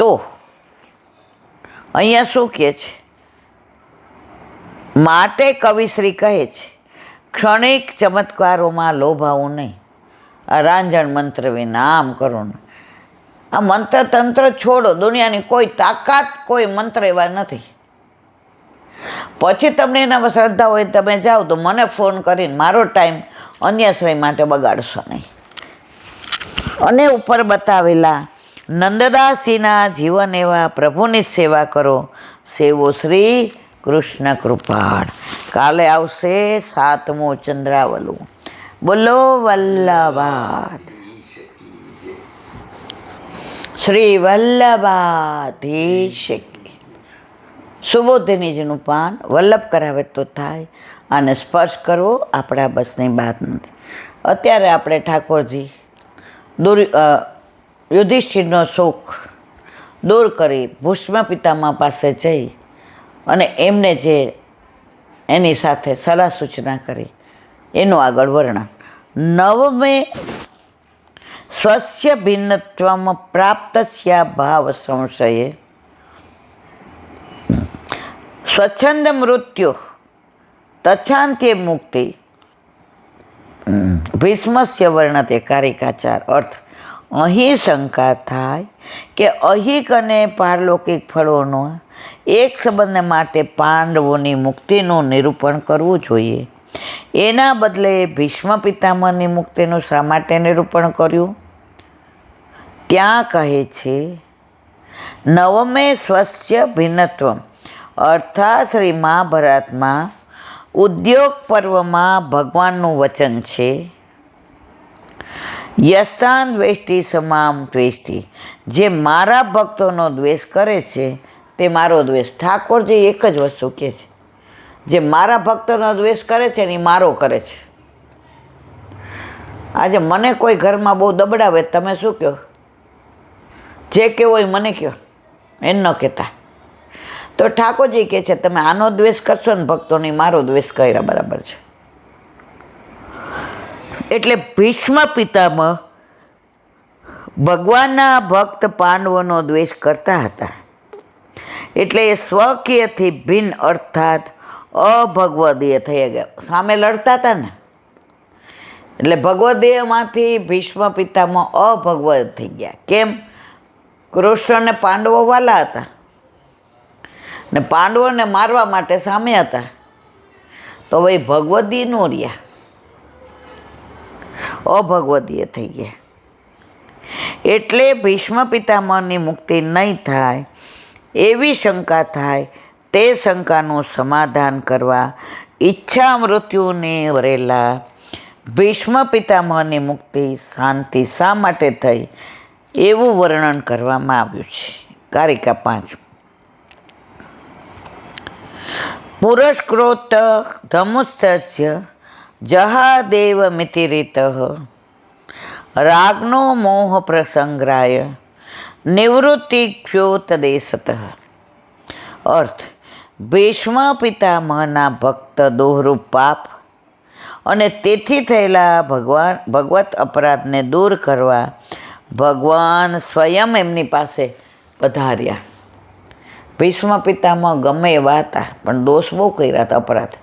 તો અહીંયા શું કહે છે? માટે કવિશ્રી કહે છે, ક્ષણિક ચમત્કારોમાં લોભાવું નહીં. આ રાંઝણ મંત્ર વિના આમ કરો ને, આ મંત્ર તંત્ર છોડો. દુનિયાની કોઈ તાકાત, કોઈ મંત્ર એવા નથી. પછી તમને એનામાં શ્રદ્ધા હોય તમે જાઓ તો મને ફોન કરીને મારો ટાઈમ અન્યાશ્રય માટે બગાડશો નહીં. અને ઉપર બતાવેલા નંદદાસીના જીવન એવા પ્રભુની સેવા કરો, સેવો શ્રી કૃષ્ણ કૃપાળ. કાલે આવશે 7મું ચંદ્રાવલું. બોલો વલ્લભાદ શ્રી વલ્લભાધીશ. સુબોધિનીજીનું પાન વલ્લભ કરાવે તો થાય, આને સ્પર્શ કરવો આપણા બસની વાત નથી. અત્યારે આપણે ઠાકોરજી યુધિષ્ઠિરનો શોક દૂર કરી ભીષ્મ પિતામહ પાસે જઈ અને એમને જે એની સાથે સલાહ સૂચના કરી એનું આગળ વર્ણન. નવમે સ્વસ્ય ભિન્નત્વમ પ્રાપ્તસ્યા ભાવ સંશયે સ્વચ્છંદ મૃત્યુ તચ્છાંત્ય મુક્તિ ભીષ્મસ્ય વર્ણતે કારિકાચાર. અર્થ, અહીં શંકા થાય કે અહિક અને પારલૌકિક ફળોનો એક સંબંધ માટે પાંડવોની મુક્તિનું નિરૂપણ કરવું જોઈએ. એના બદલે ભીષ્મ પિતામહની મુક્તિનું શા માટે નિરૂપણ કર્યું? ત્યાં કહે છે, નવમે સ્વસ્ય ભિન્નત્વ, અર્થાત શ્રી મહાભારતમાં ઉદ્યોગ પર્વમાં ભગવાનનું વચન છે, યસ્તાન દ્વેષ્ટિ સમામ દ્વેષ્ટિ, જે મારા ભક્તોનો દ્વેષ કરે છે તે મારો દ્વેષ. ઠાકોરજી એક જ વસ્તુ કહે છે, જે મારા ભક્તોનો દ્વેષ કરે છે ને એ મારો કરે છે. આજે મને કોઈ ઘરમાં બહુ દબડાવે, તમે શું કહો? જે કહેવો હોય મને કહો, એમ ન કહેતા. તો ઠાકોરજી કહે છે તમે આનો દ્વેષ કરશો ને ભક્તોની, મારો દ્વેષ કર્યા બરાબર છે. એટલે ભીષ્મ પિતામહ ભગવાનના ભક્ત પાંડવોનો દ્વેષ કરતા હતા. એટલે એ સ્વકીયથી ભિન્ન અર્થાત અભગવદીય થઈ ગયા. સામે લડતા હતા ને, એટલે ભગવદીયમાંથી ભીષ્મ પિતામહ અભગવદ થઈ ગયા. કેમ? કૃષ્ણને પાંડવો વાલા હતા ને પાંડવોને મારવા માટે સામે હતા, તો હવે ભગવદી નો રહ્યા, અભગવદીય થઈ ગયા. એટલે ભીષ્મ પિતામહની મુક્તિ નહીં થાય એવી શંકા થાય, તે શંકાનું સમાધાન કરવા ઈચ્છા મૃત્યુને વરેલા ભીષ્મ પિતામહની મુક્તિ શાંતિ શા માટે થઈ એવું વર્ણન કરવામાં આવ્યું છે. કારિકા 5. પુરસ્કૃત ધમુસ્તસ્ય જહાદેવ મિતિરિત રાગનો મોહ પ્રસંગ્રાય નિવૃત્તિક્ષોતદેશત. અર્થ, ભીષ્મ પિતામહના ભક્ત દોહરૂપ પાપ અને તેથી થયેલા ભગવત અપરાધને દૂર કરવા ભગવાન સ્વયં એમની પાસે પધાર્યા. ભીષ્મ પિતામહ ગમે એવા હતા પણ દોષ બહુ કર્યા હતા, અપરાધ.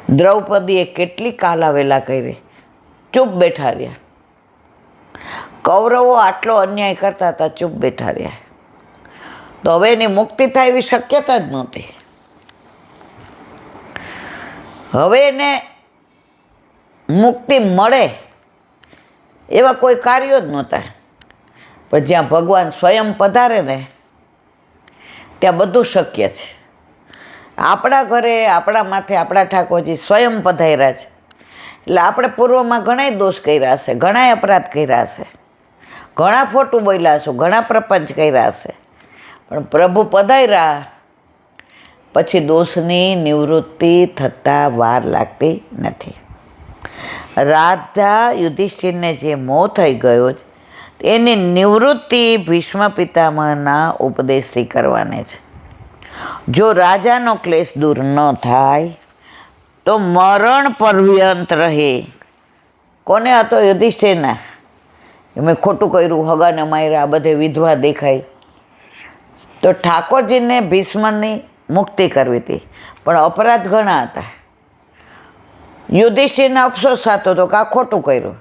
દ્રૌપદીએ કેટલી કાલાવેલા કરી, ચૂપ બેઠા રહ્યા. કૌરવો આટલો અન્યાય કરતા હતા, ચૂપ બેઠા રહ્યા. તો હવે એની મુક્તિ થાય એવી શક્યતા જ નહોતી. હવે એને મુક્તિ મળે એવા કોઈ કાર્યો જ નહોતા. પણ જ્યાં ભગવાન સ્વયં પધારે ને ત્યાં બધું શક્ય છે. આપણા ઘરે આપણા માથે આપણા ઠાકોરજી સ્વયં પધાર્યા છે. એટલે આપણે પૂર્વમાં ઘણાય દોષ કર્યા હશે, ઘણાય અપરાધ કર્યા હશે, ઘણા ખોટું બોલ્યા હશું, ઘણા પ્રપંચ કર્યા હશે, પણ પ્રભુ પધાર્યા પછી દોષની નિવૃત્તિ થતાં વાર લાગતી નથી. રાજા યુધિષ્ઠિરને જે મોહ થઈ ગયો છે એની નિવૃત્તિ ભીષ્મ પિતામહના ઉપદેશથી કરવાની છે. જો રાજાનો ક્લેશ દૂર ન થાય તો મરણ પર્યંત રહે. કોને હતો? યુધિષ્ઠિરના. મેં ખોટું કર્યું, હગાને માર્યા, બધે વિધવા દેખાય. તો ઠાકોરજીને ભીષ્મની મુક્તિ કરવી હતી, પણ અપરાધ ઘણા હતા. યુધિષ્ઠિરને અફસોસ થતો હતો કે આ ખોટું કર્યું.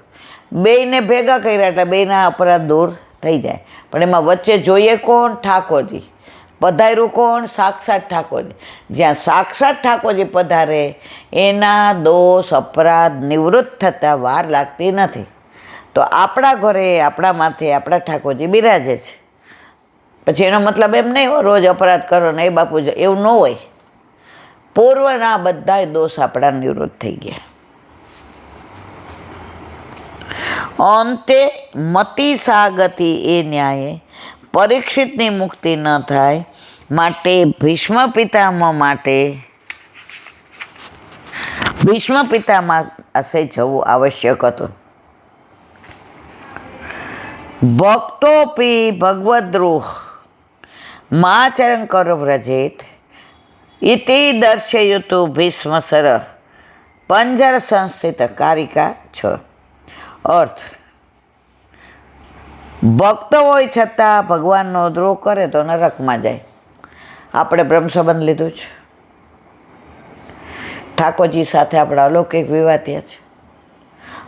બેયને ભેગા કર્યા એટલે બેયના અપરાધ દૂર થઈ જાય. પણ એમાં વચ્ચે જોઈએ કોણ? ઠાકોરજી. પધાર્યું કોણ? સાક્ષાત ઠાકોરજી. જ્યાં સાક્ષાત ઠાકોરજી પધારે એના દોષ અપરાધ નિવૃત્ત થતાં વાર લાગતી નથી. તો આપણા ઘરે આપણા માથે આપણા ઠાકોરજી બિરાજે છે. પછી એનો મતલબ એમ નહીં રોજ અપરાધ કરો ને એ બાપુ, એવું ન હોય. પૂર્વના બધા દોષ આપણા નિવૃત્ત થઈ ગયા. અંતે મતિ સાગતિ એ ન્યાયે પરીક્ષિતની મુક્તિ ન થાય માટે ભીષ્મ પિતામહ પાસે જવું આવશ્યક હતું. ભક્તોપી ભગવદ્રુહ માચરંકર વ્રજેત ઇતિ દર્શયતુ ભીષ્મસર પંજર સંસ્થિત. કારિકા 6. અર્થ: ભક્ત હોય છતાં ભગવાનનો દ્રોહ કરે તો નરકમાં જાય. આપણે બ્રહ્મ સંબંધ લીધું છે, ઠાકોરજી સાથે આપણા અલૌકિક વિવાહ થયા છે,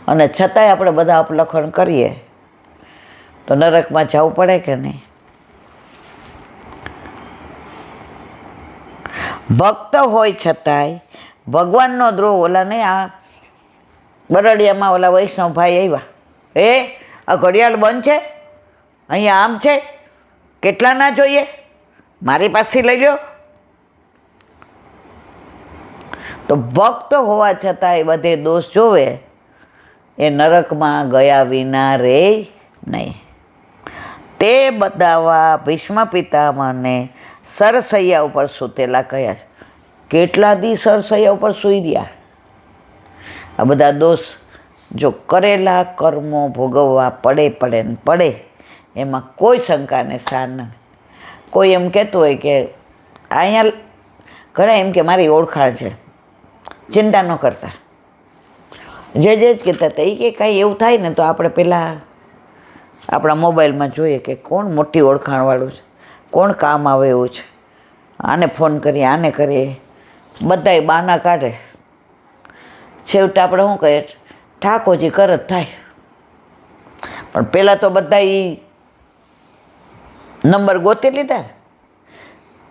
અને છતાંય આપણે બધા અપલખણ કરીએ તો નરકમાં જવું પડે કે નહીં? ભક્ત હોય છતાંય ભગવાનનો દ્રોહ. ઓલા નહીં, આ બરડિયામાં ઓલા વૈષ્ણવ ભાઈ આવ્યા, આ ઘડિયાળ બંધ છે, અહીંયા આમ છે, કેટલા ના જોઈએ, મારી પાસે લઈ લો. તો ભક્ત હોવા છતાં એ બધે દોષ જોવે એ નરકમાં ગયા વિના રહે નહીં. તે બતાવવા ભીષ્મ પિતામહને સરસૈયા ઉપર સૂતેલા કહ્યા છે. કેટલા દી સરસૈયા ઉપર સૂઈ રહ્યા? આ બધા દોષ જો કરેલા કર્મો ભોગવવા પડે ને પડે, એમાં કોઈ શંકાને સ્થાન નથી. કોઈ એમ કહેતું હોય કે અહીંયા ઘણા એમ કે મારી ઓળખાણ છે, ચિંતા ન કરતા, જે જ કહેતા હતા એ કે કાંઈ એવું થાય ને તો આપણે પહેલાં આપણા મોબાઈલમાં જોઈએ કે કોણ મોટી ઓળખાણવાળું છે, કોણ કામ આવે એવું છે, આને ફોન કરીએ, આને કરીએ, બધાય બહાના કાઢે. છેવટે આપણે શું કહીએ? ઠાકોરજી કરત થાય. પણ પહેલાં તો બધા એ નંબર ગોતી લીધા.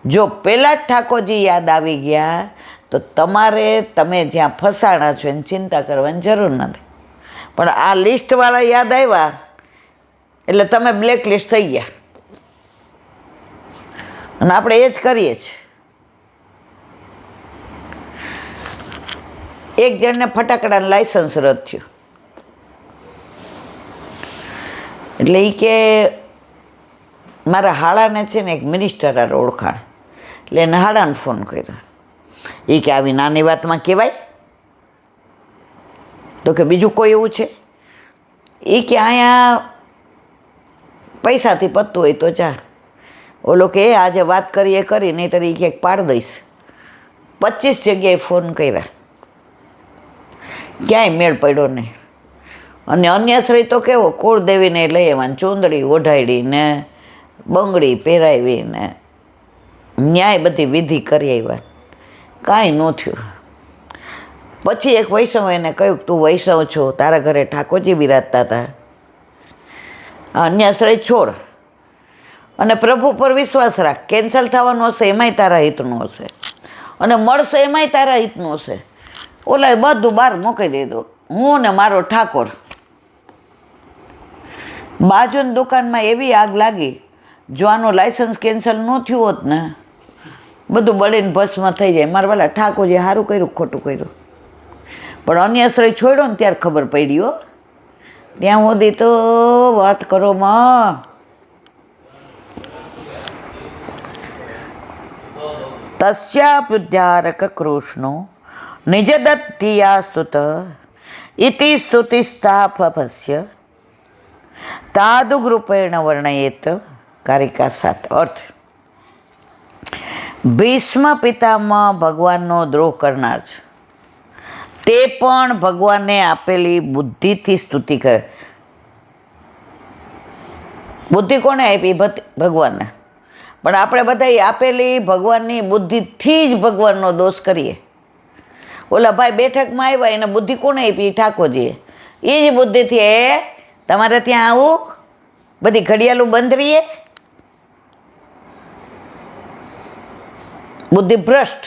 જો પહેલાં જ ઠાકોરજી યાદ આવી ગયા તો તમે જ્યાં ફસાણા છો એની ચિંતા કરવાની જરૂર નથી. પણ આ લિસ્ટવાળા યાદ આવ્યા એટલે તમે બ્લેક લિસ્ટ થઈ ગયા. અને આપણે એ જ કરીએ છીએ. એક જણને ફટાકડાનું લાઇસન્સ રદ થયું એટલે એ કે મારા હાડાને છે ને એક મિનિસ્ટર આ ઓળખાણ, એટલે એને હાડાને ફોન કર્યો. એ કે આવી નાની વાતમાં કહેવાય? તો કે બીજું કોઈ એવું છે? એ કે અહીંયા પૈસાથી પતતું હોય તો જા. ઓલો કે આજે વાત કરી એ કરી, નહીં તો એ ક્યાંક પાડ દઈશ. 25 જગ્યાએ ફોન કર્યા, ક્યાંય મેળ પડ્યો નહીં. અને અન્યશ્રી તો કેવો કુળદેવીને લઈ આવવાની, ચૂંદડી ઓઢાડીને બંગડી પહેરાવીને ન્યાય બધી વિધિ કરી આવ્યા, કાંઈ ન થયું. પછી એક વૈષ્ણવ એને કહ્યું તું વૈષ્ણવ છો, તારા ઘરે ઠાકોરજી બિરાજતા હતા, અન્યાશ્રય છોડ અને પ્રભુ પર વિશ્વાસ રાખ. કેન્સલ થવાનું હશે એમાંય તારા હિતનું હશે, અને મળશે એમાંય તારા હિતનું હશે. ઓલાએ બધું બહાર મૂકી દીધું, હું ને મારો ઠાકોર. બાજુની દુકાનમાં એવી આગ લાગી, જો આનું લાઇસન્સ કેન્સલ ન થયું હોત ને બધું બળીને ભસ્મ થઈ જાય. મારા વાલા ઠાકોરજી સારું કર્યું, ખોટું કર્યું. પણ અન્યાશ્રય છોડ્યો ને ત્યારે ખબર પડી હો. ત્યાં સુધી તો વાત કરો માં. તસ્યાપ્યુદ્ધારક કૃષ્ણો નિજદત્તિયા સ્તુત ઇતિ સ્તુતિસ્થાપસ્ય તાદુગ્રૂપેણ વર્ણયેત. કારિકા 7. અર્થ: ભીષ્મ પિતામહ ભગવાનનો દ્રોહ કરનાર છે, તે પણ ભગવાનને આપેલી બુદ્ધિથી સ્તુતિ કરે. બુદ્ધિ કોને આપી? ભગવાનને. પણ આપણે બધા આપેલી ભગવાનની બુદ્ધિથી જ ભગવાનનો દોષ કરીએ. ઓલા ભાઈ બેઠકમાં આવ્યા, એને બુદ્ધિ કોને આપી? ઠાકોરજીએ. એ જ બુદ્ધિથી તમારે ત્યાં આવું, બધી ઘડિયાળું બંધ રહીએ, બુદ્ધિ ભ્રષ્ટ.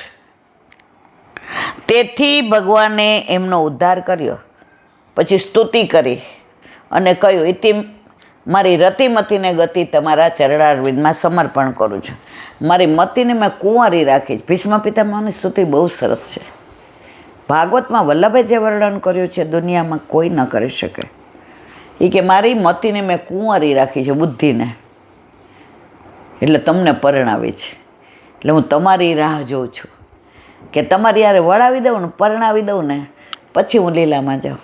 તેથી ભગવાને એમનો ઉદ્ધાર કર્યો. પછી સ્તુતિ કરી અને કહ્યું, ઇતિ મારી રતિમતીને ગતિ તમારા ચરણારવિંદમાં સમર્પણ કરું છું. મારી મતીને મેં કુંવારી રાખી. ભીષ્મ પિતામહની સ્તુતિ બહુ સરસ છે. ભાગવતમાં વલ્લભે જે વર્ણન કર્યું છે દુનિયામાં કોઈ ન કરી શકે. એ કે મારી મતીને મેં કુંવારી રાખી છે, બુદ્ધિને, એટલે તમને પરણાવી છે. એટલે હું તમારી રાહ જોઉં છું કે તમારી યારે વળાવી દઉં ને, પરણાવી દઉં ને, પછી હું લીલામાં જાઉં.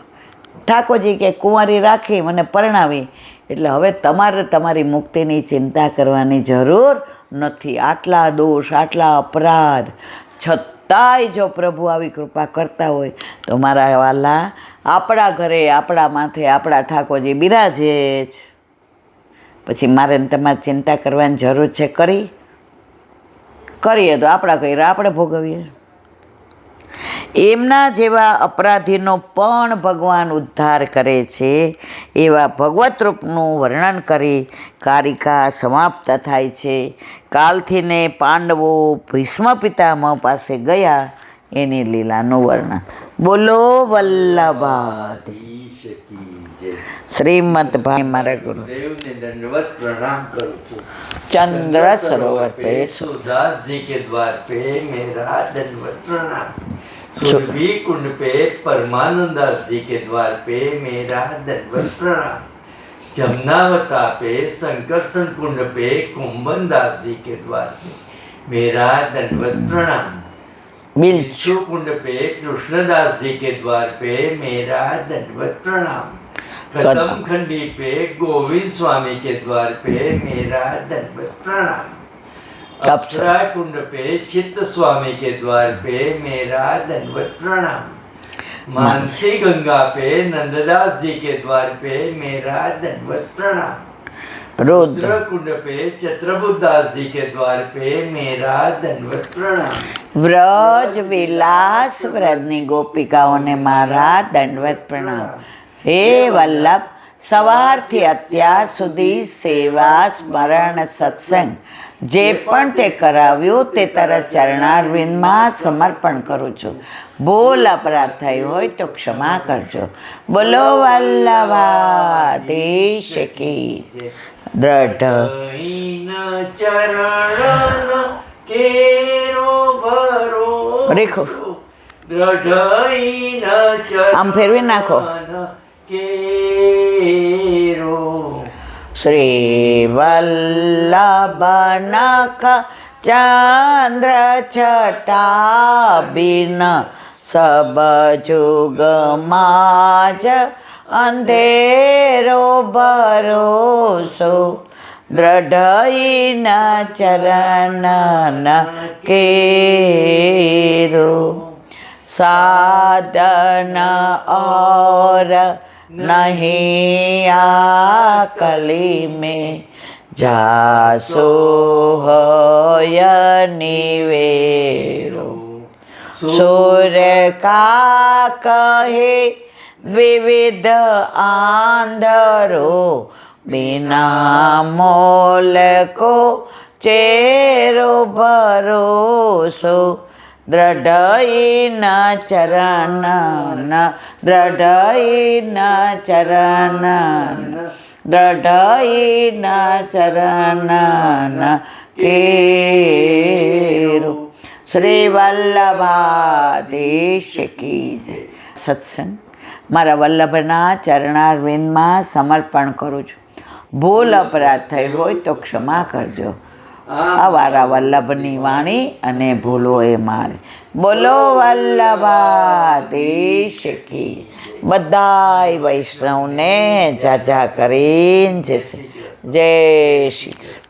ઠાકોરજી કે કુંવારી રાખી, મને પરણાવી, એટલે હવે તમારે તમારી મુક્તિની ચિંતા કરવાની જરૂર નથી. આટલા દોષ, આટલા અપરાધ છતાંય જો પ્રભુ આવી કૃપા કરતા હોય તો મારા વાલા, આપણા ઘરે, આપણા માથે આપણા ઠાકોરજી બિરાજે જ. પછી મારે તમારે ચિંતા કરવાની જરૂર છે? કરીએ તો આપણા કર્યા આપણે ભોગવીએ. એમના જેવા અપરાધીનો પણ ભગવાન ઉદ્ધાર કરે છે. એવા ભગવત રૂપનું વર્ણન કરી કારિકા સમાપ્ત થાય છે. કાલથીને પાંડવો ભીષ્મ પિતામહ પાસે ગયા, એની લીલાનું વર્ણન. બોલો વલ્લભાધીશ કી. શ્રીમદ ભાઈ મારા ગુરુદેવને દંડવત પ્રણામ કરું છું. चंद्र सरोवर पे सूरदास जी के द्वार पे मेरा दंडवत प्रणाम. सुरभि कुंड पे परमानंद दास जी के द्वार पे मेरा दंडवत प्रणाम. जमुनावता पे संकर्षण कुंड पे कुंभन दास जी के द्वार पे मेरा दंडवत प्रणाम. बिच्छू कुंड पे कृष्णदास जी के द्वार पे मेरा दंडवत प्रणाम. कदम खंडी पे गोविंद स्वामी के द्वार पे मेरा दंडवत प्रणाम. अप्सरा कुंड पे चित्त स्वामी के द्वार पे मेरा दंडवत प्रणाम. मानसी गंगा पे नंददास जी के द्वार पे मेरा दंडवत प्रणाम. रुद्र कुंड पे चत्रबुद्धास जी के द्वार पे मेरा दंडवत प्रणाम. व्रज विलास व्रजनी गोपिकाओने मारा दंडवत प्रणाम. હે વલ્લભ, સવારથી અત્યાર સુધી સેવા, સ્મરણ, સત્સંગ જે પણ તે કરાવ્યું તે તારા ચરણારવિંદમાં સમર્પણ કરું છું. ભૂલ અપરાધ થઈ હોય તો ક્ષમા કરજો. બોલો વલ્લભાધીશ કી. દ્રઢ ચરણ કેરો ભરો રેખો દ્રઢ આમ ફેરવી નાખો. કેરો શ્રી વલ્લભનખ ચંદ્ર છટા બિન સબ જુગ માજ અંધેરો ભરોસો. દ્રઢ ચરણ કેરો સાધન और नहीं आकली में जासो होय निवेरो. सूर्य का कहे विविध आंधरो बिना मोल को चेरो भरोસો. દ્રઢ ચરણ દ્રઢ ચરણ દ્રઢ ચરણ કેરો. શ્રી વલ્લભાધીશ કી જય. સત્સંગ મારા વલ્લભના ચરણારવિંદમાં સમર્પણ કરું છું. ભૂલ અપરાધ થઈ હોય તો ક્ષમા કરજો. અવારા વલ્લભની વાણી અને ભૂલો એ મારે. બોલો વલ્લભાધીશ કી. બધાય વૈષ્ણવને જાજા કરીને જય શ્રી કૃષ્ણ.